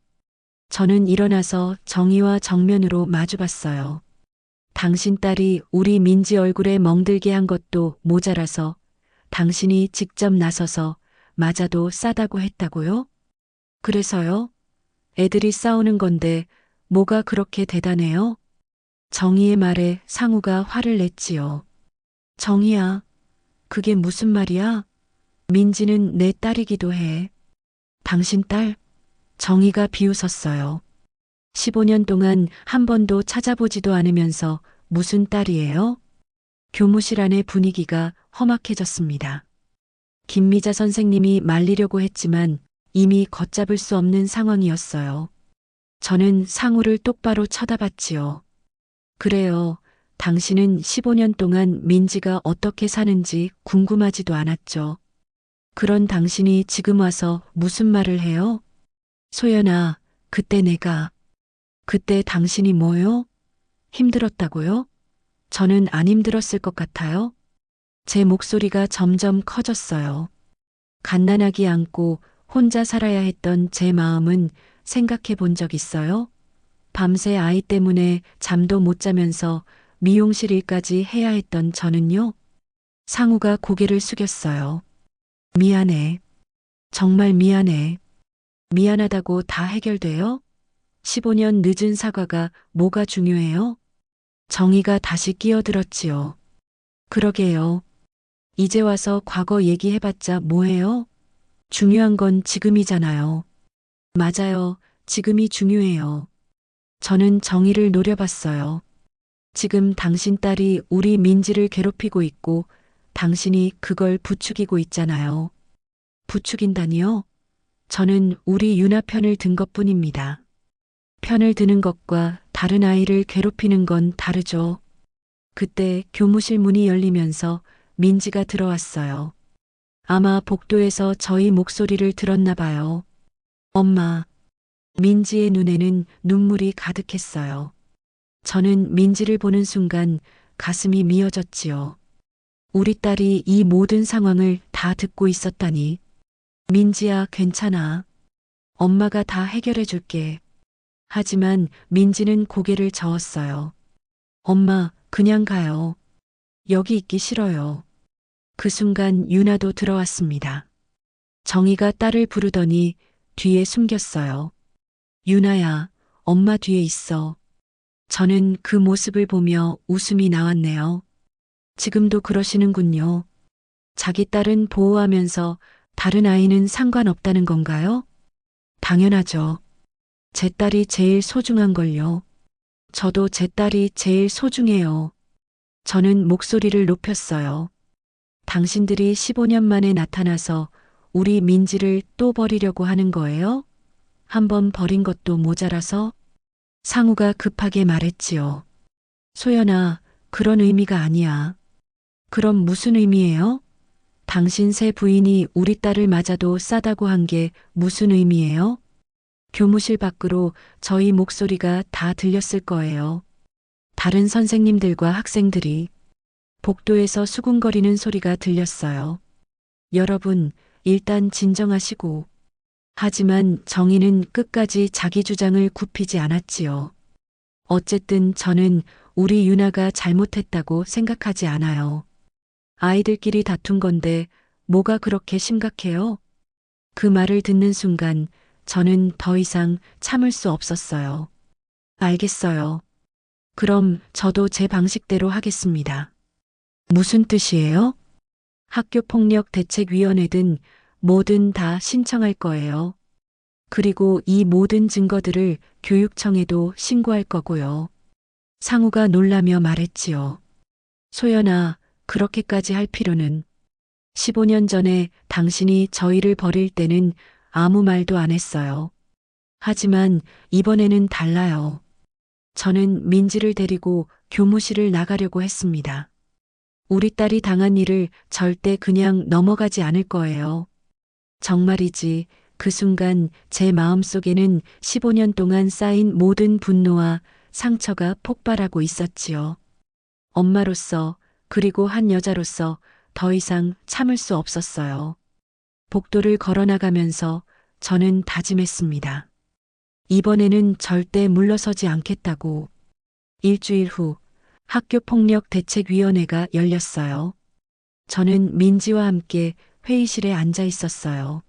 저는 일어나서 정희와 정면으로 마주봤어요. 당신 딸이 우리 민지 얼굴에 멍들게 한 것도 모자라서 당신이 직접 나서서 맞아도 싸다고 했다고요? 그래서요? 애들이 싸우는 건데 뭐가 그렇게 대단해요? 정희의 말에 상우가 화를 냈지요. 정희야, 그게 무슨 말이야? 민지는 내 딸이기도 해. 당신 딸? 정희가 비웃었어요. 15년 동안 한 번도 찾아보지도 않으면서 무슨 딸이에요? 교무실 안의 분위기가 험악해졌습니다. 김미자 선생님이 말리려고 했지만 이미 걷잡을 수 없는 상황이었어요. 저는 상우를 똑바로 쳐다봤지요. 그래요. 당신은 15년 동안 민지가 어떻게 사는지 궁금하지도 않았죠. 그런 당신이 지금 와서 무슨 말을 해요? 소연아, 그때 당신이 뭐요? 힘들었다고요? 저는 안 힘들었을 것 같아요. 제 목소리가 점점 커졌어요. 갓난아기 안고 혼자 살아야 했던 제 마음은 생각해 본 적 있어요? 밤새 아이 때문에 잠도 못 자면서 미용실 일까지 해야 했던 저는요? 상우가 고개를 숙였어요. 미안해. 정말 미안해. 미안하다고 다 해결돼요? 15년 늦은 사과가 뭐가 중요해요? 정희가 다시 끼어들었지요. 그러게요. 이제 와서 과거 얘기해봤자 뭐해요? 중요한 건 지금이잖아요. 맞아요. 지금이 중요해요. 저는 정희를 노려봤어요. 지금 당신 딸이 우리 민지를 괴롭히고 있고 당신이 그걸 부추기고 있잖아요. 부추긴다니요? 저는 우리 유나 편을 든 것뿐입니다. 편을 드는 것과 다른 아이를 괴롭히는 건 다르죠. 그때 교무실 문이 열리면서 민지가 들어왔어요. 아마 복도에서 저희 목소리를 들었나 봐요. 엄마. 민지의 눈에는 눈물이 가득했어요. 저는 민지를 보는 순간 가슴이 미어졌지요. 우리 딸이 이 모든 상황을 다 듣고 있었다니. 민지야, 괜찮아. 엄마가 다 해결해 줄게. 하지만 민지는 고개를 저었어요. 엄마, 그냥 가요. 여기 있기 싫어요. 그 순간 유나도 들어왔습니다. 정희가 딸을 부르더니 뒤에 숨겼어요. 유나야, 엄마 뒤에 있어. 저는 그 모습을 보며 웃음이 나왔네요. 지금도 그러시는군요. 자기 딸은 보호하면서 다른 아이는 상관없다는 건가요? 당연하죠. 제 딸이 제일 소중한 걸요. 저도 제 딸이 제일 소중해요. 저는 목소리를 높였어요. 당신들이 15년 만에 나타나서 우리 민지를 또 버리려고 하는 거예요? 한번 버린 것도 모자라서? 상우가 급하게 말했지요. 소연아, 그런 의미가 아니야. 그럼 무슨 의미예요? 당신 새 부인이 우리 딸을 맞아도 싸다고 한 게 무슨 의미예요? 교무실 밖으로 저희 목소리가 다 들렸을 거예요. 다른 선생님들과 학생들이 복도에서 수군거리는 소리가 들렸어요. 여러분, 일단 진정하시고. 하지만 정희는 끝까지 자기 주장을 굽히지 않았지요. 어쨌든 저는 우리 유나가 잘못했다고 생각하지 않아요. 아이들끼리 다툰 건데 뭐가 그렇게 심각해요? 그 말을 듣는 순간 저는 더 이상 참을 수 없었어요. 알겠어요. 그럼 저도 제 방식대로 하겠습니다. 무슨 뜻이에요? 학교폭력대책위원회든 뭐든 다 신청할 거예요. 그리고 이 모든 증거들을 교육청에도 신고할 거고요. 상우가 놀라며 말했지요. 소연아, 그렇게까지 할 필요는. 15년 전에 당신이 저희를 버릴 때는 아무 말도 안 했어요. 하지만 이번에는 달라요. 저는 민지를 데리고 교무실을 나가려고 했습니다. 우리 딸이 당한 일을 절대 그냥 넘어가지 않을 거예요. 정말이지 그 순간 제 마음속에는 15년 동안 쌓인 모든 분노와 상처가 폭발하고 있었지요. 엄마로서 그리고 한 여자로서 더 이상 참을 수 없었어요. 복도를 걸어나가면서 저는 다짐했습니다. 이번에는 절대 물러서지 않겠다고. 일주일 후 학교폭력대책위원회가 열렸어요. 저는 민지와 함께 회의실에 앉아 있었어요.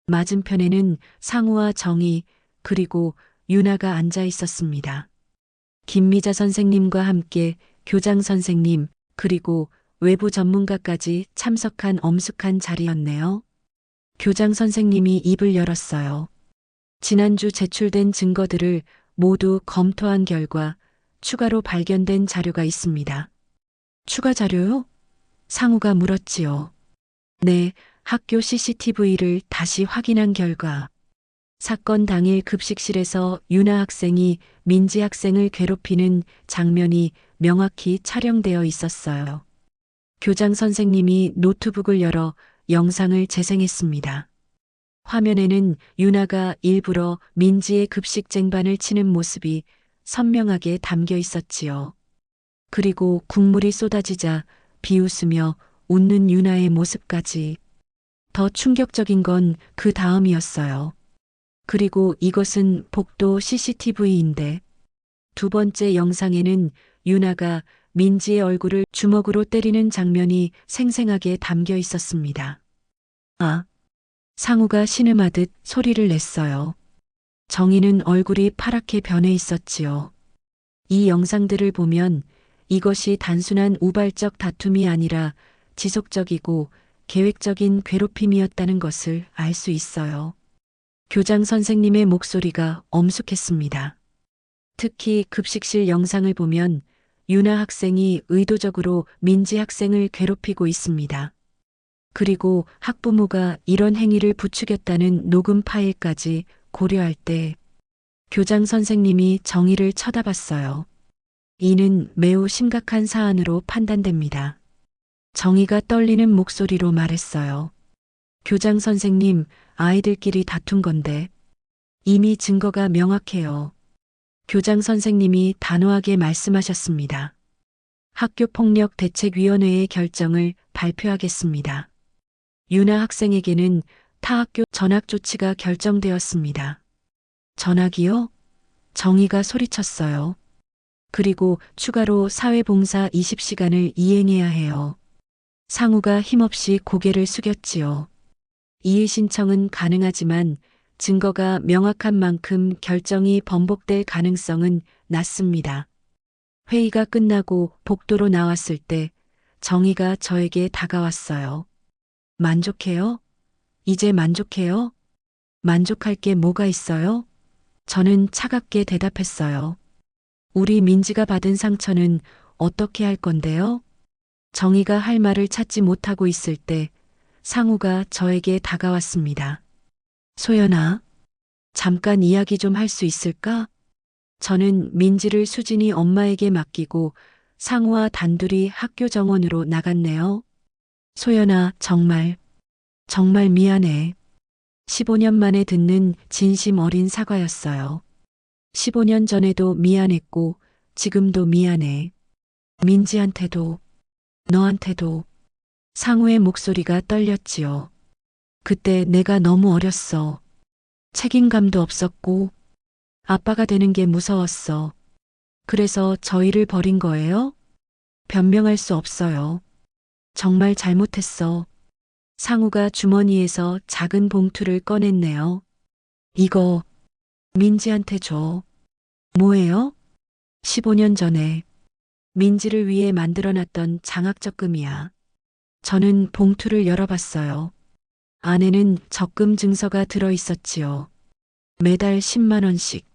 맞은편에는 상우와 정희 그리고 유나가 앉아 있었습니다. 김미자 선생님과 함께 교장 선생님 그리고 외부 전문가까지 참석한 엄숙한 자리였네요. 교장 선생님이 입을 열었어요. 지난주 제출된 증거들을 모두 검토한 결과 추가로 발견된 자료가 있습니다. 추가 자료요? 상우가 물었지요. 네, 학교 CCTV를 다시 확인한 결과 사건 당일 급식실에서 유나 학생이 민지 학생을 괴롭히는 장면이 명확히 촬영되어 있었어요. 교장 선생님이 노트북을 열어 영상을 재생했습니다. 화면에는 유나가 일부러 민지의 급식 쟁반을 치는 모습이 선명하게 담겨 있었지요. 그리고 국물이 쏟아지자 비웃으며 웃는 유나의 모습까지. 더 충격적인 건 그 다음이었어요. 그리고 이것은 복도 CCTV인데 두 번째 영상에는 유나가 민지의 얼굴을 주먹으로 때리는 장면이 생생하게 담겨 있었습니다. 아! 상우가 신음하듯 소리를 냈어요. 정희는 얼굴이 파랗게 변해 있었지요. 이 영상들을 보면 이것이 단순한 우발적 다툼이 아니라 지속적이고 계획적인 괴롭힘이었다는 것을 알 수 있어요. 교장 선생님의 목소리가 엄숙했습니다. 특히 급식실 영상을 보면 유나 학생이 의도적으로 민지 학생을 괴롭히고 있습니다. 그리고 학부모가 이런 행위를 부추겼다는 녹음 파일까지 고려할 때 교장 선생님이 정희를 쳐다봤어요. 이는 매우 심각한 사안으로 판단됩니다. 정희가 떨리는 목소리로 말했어요. 교장 선생님, 아이들끼리 다툰 건데 이미 증거가 명확해요. 교장 선생님이 단호하게 말씀하셨습니다. 학교폭력대책위원회의 결정을 발표하겠습니다. 유나 학생에게는 타학교 전학 조치가 결정되었습니다. 전학이요? 정희가 소리쳤어요. 그리고 추가로 사회봉사 20시간을 이행해야 해요. 상우가 힘없이 고개를 숙였지요. 이의 신청은 가능하지만 증거가 명확한 만큼 결정이 번복될 가능성은 낮습니다. 회의가 끝나고 복도로 나왔을 때 정희가 저에게 다가왔어요. 만족해요? 이제 만족해요? 만족할 게 뭐가 있어요? 저는 차갑게 대답했어요. 우리 민지가 받은 상처는 어떻게 할 건데요? 정희가 할 말을 찾지 못하고 있을 때 상우가 저에게 다가왔습니다. 소연아, 잠깐 이야기 좀 할 수 있을까? 저는 민지를 수진이 엄마에게 맡기고 상우와 단둘이 학교 정원으로 나갔네요. 소연아, 정말 미안해. 15년 만에 듣는 진심 어린 사과였어요. 15년 전에도 미안했고 지금도 미안해. 민지한테도 너한테도. 상우의 목소리가 떨렸지요. 그때 내가 너무 어렸어. 책임감도 없었고 아빠가 되는 게 무서웠어. 그래서 저희를 버린 거예요? 변명할 수 없어요. 정말 잘못했어. 상우가 주머니에서 작은 봉투를 꺼냈네요. 이거 민지한테 줘. 뭐예요? 15년 전에 민지를 위해 만들어놨던 장학적금이야. 저는 봉투를 열어봤어요. 안에는 적금 증서가 들어 있었지요. 매달 10만 원씩.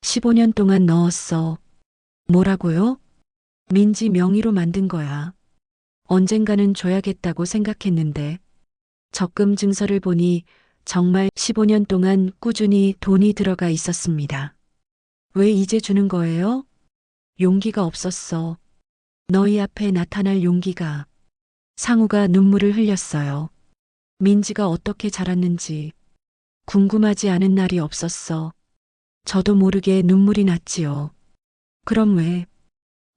15년 동안 넣었어. 뭐라고요? 민지 명의로 만든 거야. 언젠가는 줘야겠다고 생각했는데 적금 증서를 보니 정말 15년 동안 꾸준히 돈이 들어가 있었습니다. 왜 이제 주는 거예요? 용기가 없었어. 너희 앞에 나타날 용기가. 상우가 눈물을 흘렸어요. 민지가 어떻게 자랐는지 궁금하지 않은 날이 없었어. 저도 모르게 눈물이 났지요. 그럼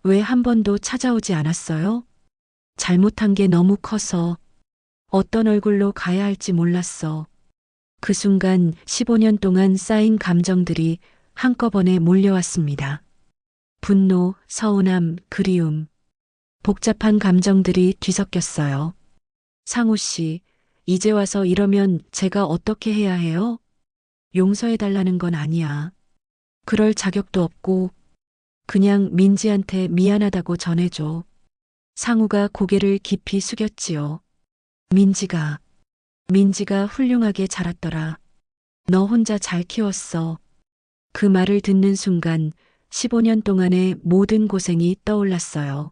왜 한 번도 찾아오지 않았어요? 잘못한 게 너무 커서 어떤 얼굴로 가야 할지 몰랐어. 그 순간 15년 동안 쌓인 감정들이 한꺼번에 몰려왔습니다. 분노, 서운함, 그리움. 복잡한 감정들이 뒤섞였어요. 상우 씨, 이제 와서 이러면 제가 어떻게 해야 해요? 용서해달라는 건 아니야. 그럴 자격도 없고 그냥 민지한테 미안하다고 전해줘. 상우가 고개를 깊이 숙였지요. 민지가 훌륭하게 자랐더라. 너 혼자 잘 키웠어. 그 말을 듣는 순간 15년 동안의 모든 고생이 떠올랐어요.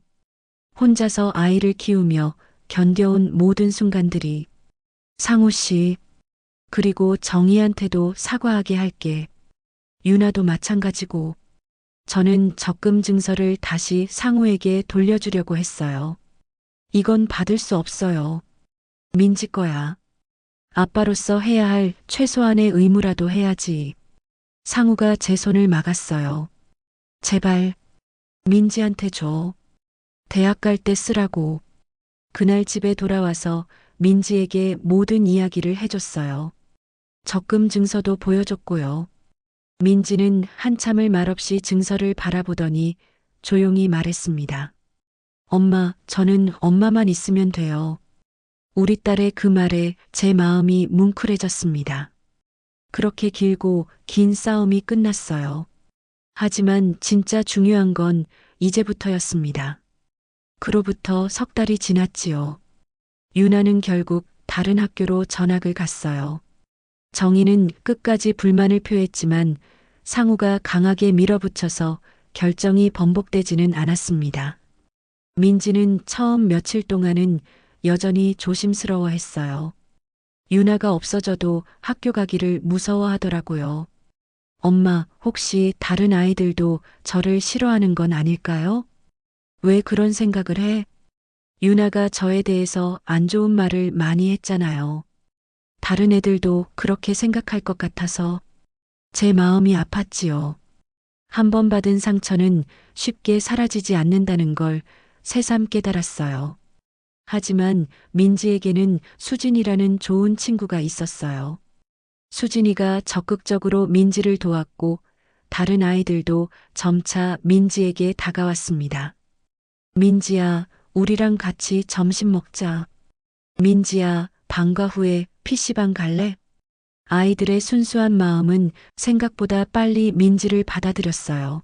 혼자서 아이를 키우며 견뎌온 모든 순간들이. 상우 씨, 그리고 정희한테도 사과하게 할게. 유나도 마찬가지고. 저는 적금 증서를 다시 상우에게 돌려주려고 했어요. 이건 받을 수 없어요. 민지 거야. 아빠로서 해야 할 최소한의 의무라도 해야지. 상우가 제 손을 막았어요. 제발 민지한테 줘. 대학 갈 때 쓰라고. 그날 집에 돌아와서 민지에게 모든 이야기를 해줬어요. 적금 증서도 보여줬고요. 민지는 한참을 말없이 증서를 바라보더니 조용히 말했습니다. 엄마, 저는 엄마만 있으면 돼요. 우리 딸의 그 말에 제 마음이 뭉클해졌습니다. 그렇게 길고 긴 싸움이 끝났어요. 하지만 진짜 중요한 건 이제부터였습니다. 그로부터 석 달이 지났지요. 유나는 결국 다른 학교로 전학을 갔어요. 정희는 끝까지 불만을 표했지만 상우가 강하게 밀어붙여서 결정이 번복되지는 않았습니다. 민지는 처음 며칠 동안은 여전히 조심스러워했어요. 유나가 없어져도 학교 가기를 무서워하더라고요. 엄마, 혹시 다른 아이들도 저를 싫어하는 건 아닐까요? 왜 그런 생각을 해? 유나가 저에 대해서 안 좋은 말을 많이 했잖아요. 다른 애들도 그렇게 생각할 것 같아서 제 마음이 아팠지요. 한 번 받은 상처는 쉽게 사라지지 않는다는 걸 새삼 깨달았어요. 하지만 민지에게는 수진이라는 좋은 친구가 있었어요. 수진이가 적극적으로 민지를 도왔고 다른 아이들도 점차 민지에게 다가왔습니다. 민지야, 우리랑 같이 점심 먹자. 민지야, 방과 후에 PC방 갈래? 아이들의 순수한 마음은 생각보다 빨리 민지를 받아들였어요.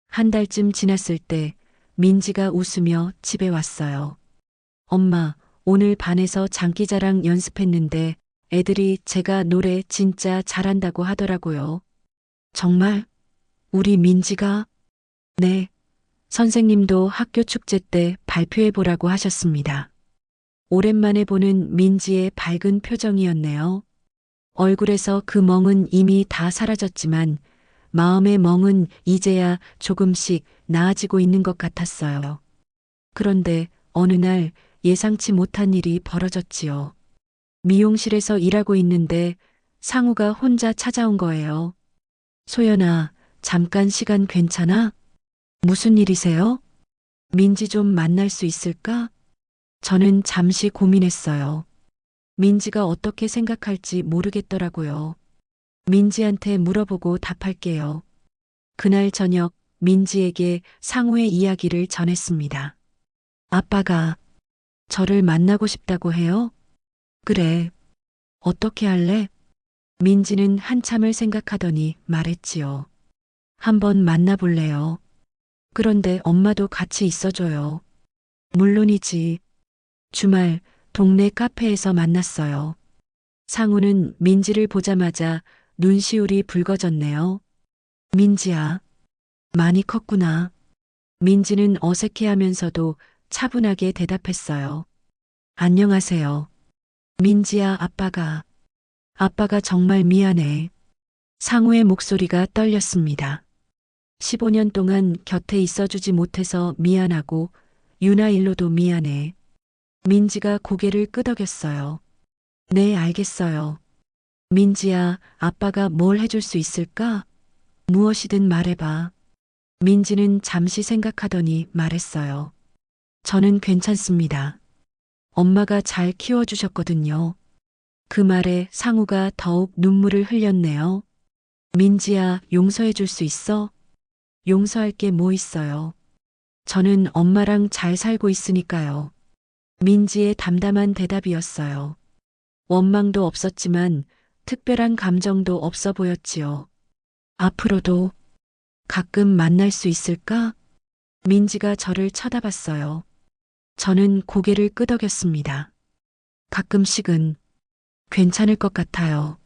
한 달쯤 지났을 때 민지가 웃으며 집에 왔어요. 엄마, 오늘 반에서 장기자랑 연습했는데 애들이 제가 노래 진짜 잘한다고 하더라고요. 정말? 우리 민지가? 네. 선생님도 학교 축제 때 발표해보라고 하셨습니다. 오랜만에 보는 민지의 밝은 표정이었네요. 얼굴에서 그 멍은 이미 다 사라졌지만 마음의 멍은 이제야 조금씩 나아지고 있는 것 같았어요. 그런데 어느 날 예상치 못한 일이 벌어졌지요. 미용실에서 일하고 있는데 상우가 혼자 찾아온 거예요. 소연아, 잠깐 시간 괜찮아? 무슨 일이세요? 민지 좀 만날 수 있을까? 저는 잠시 고민했어요. 민지가 어떻게 생각할지 모르겠더라고요. 민지한테 물어보고 답할게요. 그날 저녁 민지에게 상우의 이야기를 전했습니다. 아빠가 저를 만나고 싶다고 해요? 그래. 어떻게 할래? 민지는 한참을 생각하더니 말했지요. 한번 만나볼래요. 그런데 엄마도 같이 있어줘요. 물론이지. 주말 동네 카페에서 만났어요. 상우는 민지를 보자마자 눈시울이 붉어졌네요. 민지야, 많이 컸구나. 민지는 어색해하면서도 차분하게 대답했어요. 안녕하세요. 민지야, 아빠가 정말 미안해. 상우의 목소리가 떨렸습니다. 15년 동안 곁에 있어주지 못해서 미안하고 유나일로도 미안해. 민지가 고개를 끄덕였어요. 네, 알겠어요. 민지야, 아빠가 뭘 해줄 수 있을까? 무엇이든 말해봐. 민지는 잠시 생각하더니 말했어요. 저는 괜찮습니다. 엄마가 잘 키워주셨거든요. 그 말에 상우가 더욱 눈물을 흘렸네요. 민지야, 용서해 줄 수 있어? 용서할 게 뭐 있어요? 저는 엄마랑 잘 살고 있으니까요. 민지의 담담한 대답이었어요. 원망도 없었지만 특별한 감정도 없어 보였지요. 앞으로도 가끔 만날 수 있을까? 민지가 저를 쳐다봤어요. 저는 고개를 끄덕였습니다. 가끔씩은 괜찮을 것 같아요.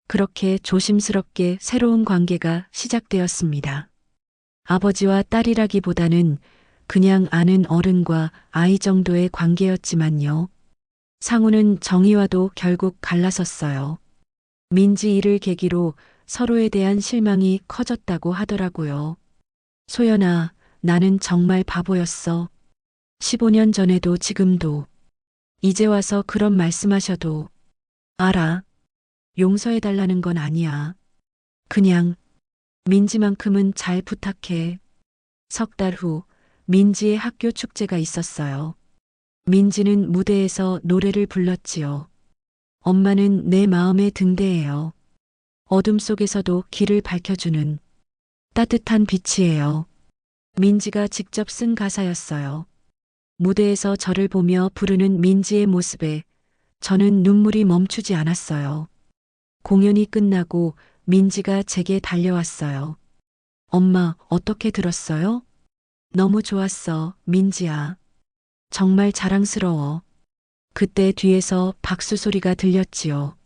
그렇게 조심스럽게 새로운 관계가 시작되었습니다. 아버지와 딸이라기보다는 그냥 아는 어른과 아이 정도의 관계였지만요. 상우는 정희와도 결국 갈라섰어요. 민지 일을 계기로 서로에 대한 실망이 커졌다고 하더라고요. 소연아, 나는 정말 바보였어. 15년 전에도 지금도. 이제 와서 그런 말씀하셔도 알아. 용서해달라는 건 아니야. 그냥 민지만큼은 잘 부탁해. 석 달 후 민지의 학교 축제가 있었어요. 민지는 무대에서 노래를 불렀지요. 엄마는 내 마음의 등대예요. 어둠 속에서도 길을 밝혀주는 따뜻한 빛이에요. 민지가 직접 쓴 가사였어요. 무대에서 저를 보며 부르는 민지의 모습에 저는 눈물이 멈추지 않았어요. 공연이 끝나고 민지가 제게 달려왔어요. 엄마, 어떻게 들었어요? 너무 좋았어, 민지야. 정말 자랑스러워. 그때 뒤에서 박수 소리가 들렸지요.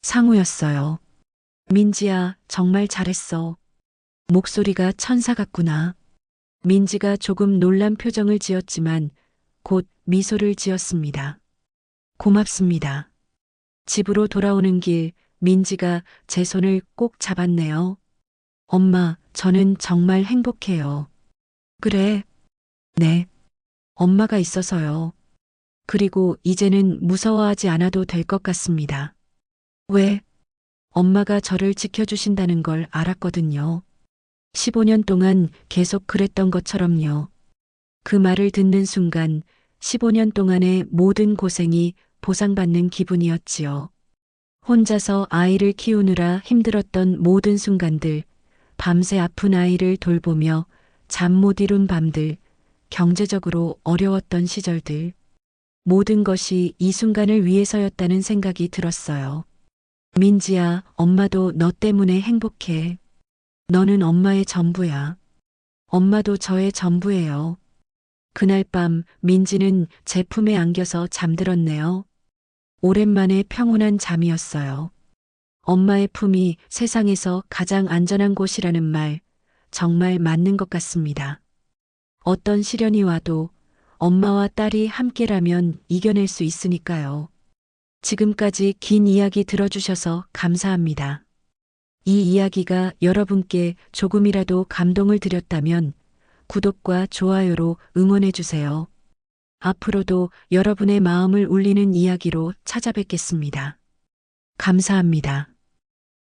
상우였어요. 민지야, 정말 잘했어. 목소리가 천사 같구나. 민지가 조금 놀란 표정을 지었지만 곧 미소를 지었습니다. 고맙습니다. 집으로 돌아오는 길 민지가 제 손을 꼭 잡았네요. 엄마, 저는 정말 행복해요. 그래. 네. 엄마가 있어서요. 그리고 이제는 무서워하지 않아도 될 것 같습니다. 왜? 엄마가 저를 지켜주신다는 걸 알았거든요. 15년 동안 계속 그랬던 것처럼요. 그 말을 듣는 순간 15년 동안의 모든 고생이 보상받는 기분이었지요. 혼자서 아이를 키우느라 힘들었던 모든 순간들, 밤새 아픈 아이를 돌보며 잠 못 이룬 밤들, 경제적으로 어려웠던 시절들, 모든 것이 이 순간을 위해서였다는 생각이 들었어요. 민지야, 엄마도 너 때문에 행복해. 너는 엄마의 전부야. 엄마도 저의 전부예요. 그날 밤 민지는 제 품에 안겨서 잠들었네요. 오랜만에 평온한 잠이었어요. 엄마의 품이 세상에서 가장 안전한 곳이라는 말, 정말 맞는 것 같습니다. 어떤 시련이 와도 엄마와 딸이 함께라면 이겨낼 수 있으니까요. 지금까지 긴 이야기 들어주셔서 감사합니다. 이 이야기가 여러분께 조금이라도 감동을 드렸다면 구독과 좋아요로 응원해주세요. 앞으로도 여러분의 마음을 울리는 이야기로 찾아뵙겠습니다. 감사합니다.